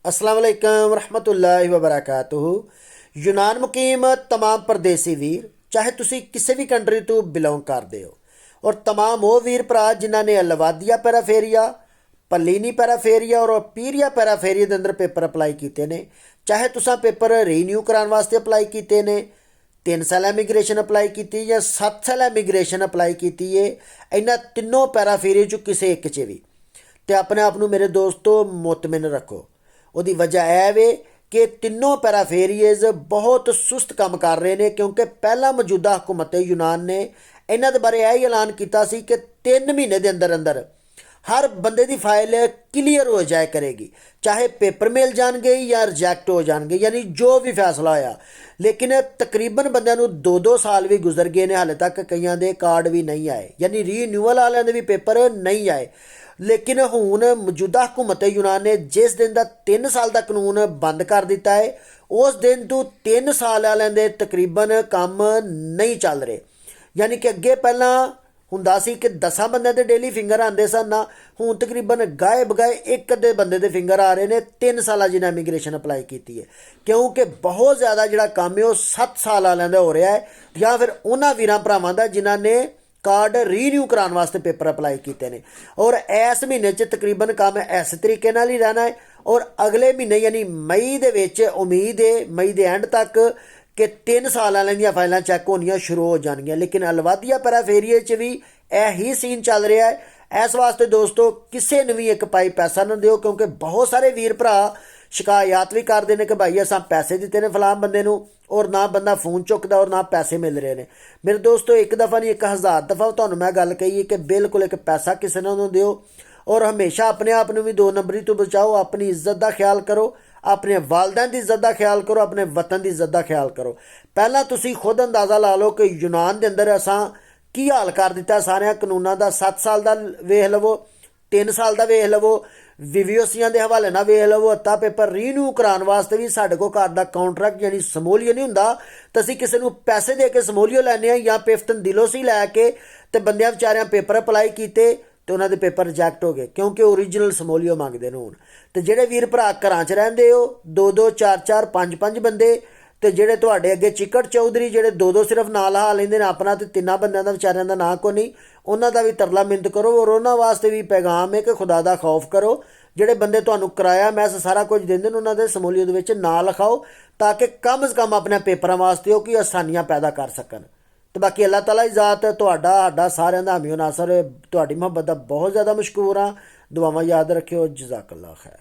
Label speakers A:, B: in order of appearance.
A: अस्सलाम वालेकुम रहमतुल्लाहि व बरकातुहू। यूनान मुकीम तमाम परदेसी वीर, चाहे तुसी किसी भी कंट्री तो बिलोंग करते हो, और तमाम वो वीर भरा जिन्हों ने लवादिया पैराफेरिया, पलीनी पैराफेरिया और पीरिया पैराफेरिया के अंदर पेपर अपलाई किए ने। चाहे तुसा पेपर रीन्यू कराने वास्ते अपलाई किए ने, 3 साल इमीग्रेशन अपलाई की या 7 साल इमीग्रेशन अपलाई की है, इन्होंने तीनों पैराफेरिया चो किसी एक च भी तो अपने आप को मेरे दोस्तों मुतमिन रखो। ਉਹਦੀ वजह यह वे कि तीनों पैराफेरीएज बहुत सुस्त काम कर रहे हैं, क्योंकि पहला मौजूदा हुकूमत यूनान ने इन्हों के बारे यह ऐलान किया कि 3 महीने के अंदर अंदर हर बंदे की फाइल क्लीयर हो जाए करेगी, चाहे पेपर मिल जाएंगे या रिजैक्ट हो जाएंगे, यानी जो भी फैसला होया। लेकिन तकरीबन बंदों को 2-2 साल भी गुजर गए ने, हाले तक कईयों के कार्ड भी नहीं आए, यानी रीन्यूअल वालों के भी पेपर नहीं आए। लेकिन हुण मौजूदा हुकूमत यूनान ने जिस दिन का 3 साल का कानून बंद कर दिता है, उस दिन तो 3 साल वाले दे तकरीबन काम नहीं चल रहे। यानी कि अगे पहला हुंदा सी कि 10 बंदे के डेली फिंगर आते सन ना, हुण तकरीबन गाए बगाए एक अद्धे बंदे के फिंगर आ रहे हैं 3 साल जिन्हें इमीग्रेशन अपलाई की है, क्योंकि बहुत ज़्यादा जो काम है वह 7 साल वालों का हो रहा है, या फिर उन्होंने वीर भरावां का जिन्होंने कार्ड रीन्यू कराने वास्ते पेपर अपलाई किए हैं। और इस महीने तकरीबन काम इस तरीके ही रहना है, और अगले महीने यानी मई के उम्मीद है मई के एंड तक कि 3 साल वाले दी फाइलें चैक होनियां शुरू हो जाएंगियां। लेकिन अलवादिया पैराफेरिए च भी यही सीन चल रहा है। इस वास्ते दोस्तों किसी ने भी एक पाई पैसा ना दो, क्योंकि बहुत सारे वीर भरा शिकायत भी करते हैं कि भाई असा पैसे दिते ने फलाम बंदे नूं, और ना बंदा फोन चुकता और ना पैसे मिल रहे हैं। मेरे दोस्तों एक दफ़ा नहीं 1000 दफ़ा तुहानूं मैं गल कही है कि बिल्कुल एक पैसा किसी ने दो, और हमेशा अपने आप को भी 2 नंबरी तो बचाओ। अपनी इज्जत का ख्याल करो, अपने वालदैन की इज्जत का ख्याल करो, अपने वतन की इज्जत का ख्याल करो। पहला तुसी खुद अंदाज़ा ला लो कि यूनान के अंदर असां की हाल कर दिता सारे कानूनों का। 7 साल का वेख लवो, 3 साल का वेख लवो, वीवीओसियां के हवाले ना वेख लवो। हत्ता पेपर रीन्यू कराने वास्ते भी साढ़े को घर का कॉन्ट्रैक्ट यानी समोलियो नहीं होंदा, तो असीं किसी को पैसे दे के समोलियो लैने या पिफ्तन दिलों से लैके तो बंदियां बेचारियां पेपर अपलाई किए तो उन्होंने पेपर रिजैक्ट हो गए, क्योंकि ओरिजिनल समोलियो मंगते हैं हूँ। तो जेडे वीर भरा घर च रहिंदे हो 2-2 4-4 5-5 बंदे, तो जेडे तुहाडे अगे चिकट चौधरी जेडे 2-2 सिर्फ नां लहा लेंदे ने अपना, तो 3 बंदियां दा बेचारियां दा नां को नहीं, उन्हां दा भी तरला मिन्नत करो। और उन्हां वास्ते भी पैगाम है कि खुदा दा खौफ करो। ਜਿਹੜੇ ਬੰਦੇ ਤੁਹਾਨੂੰ ਕਿਰਾਇਆ ਮੈਸ ਸਾਰਾ ਕੁਝ ਦਿੰਦੇ ਨੇ ਉਹਨਾਂ ਦੇ ਸਮੂਲੀਅਤ ਵਿੱਚ ਨਾਂ ਲਿਖਾਓ, ਤਾਂ ਕਿ ਕਮ ਸੇ ਕਮ ਆਪਣੇ ਪੇਪਰਾਂ ਵਾਸਤੇ ਉਹ ਕੀ ਆਸਾਨੀਆਂ ਪੈਦਾ ਕਰ ਸਕਣ। ਤੇ ਬਾਕੀ ਅੱਲਾਹ ਤਾਲਾ ਦੀ ਜ਼ਾਤ ਤੁਹਾਡਾ ਸਾਡਾ ਸਾਰਿਆਂ ਦਾ ਹਾਮੀ ਨਾਸਰ। ਤੁਹਾਡੀ ਮੁਹੱਬਤ ਦਾ ਬਹੁਤ ਜ਼ਿਆਦਾ ਮਸ਼ਕੂਰ ਹਾਂ। ਦੁਆਵਾਂ ਯਾਦ ਰੱਖਿਓ। ਜਜ਼ਾਕੱਲਾ ਖੈਰ।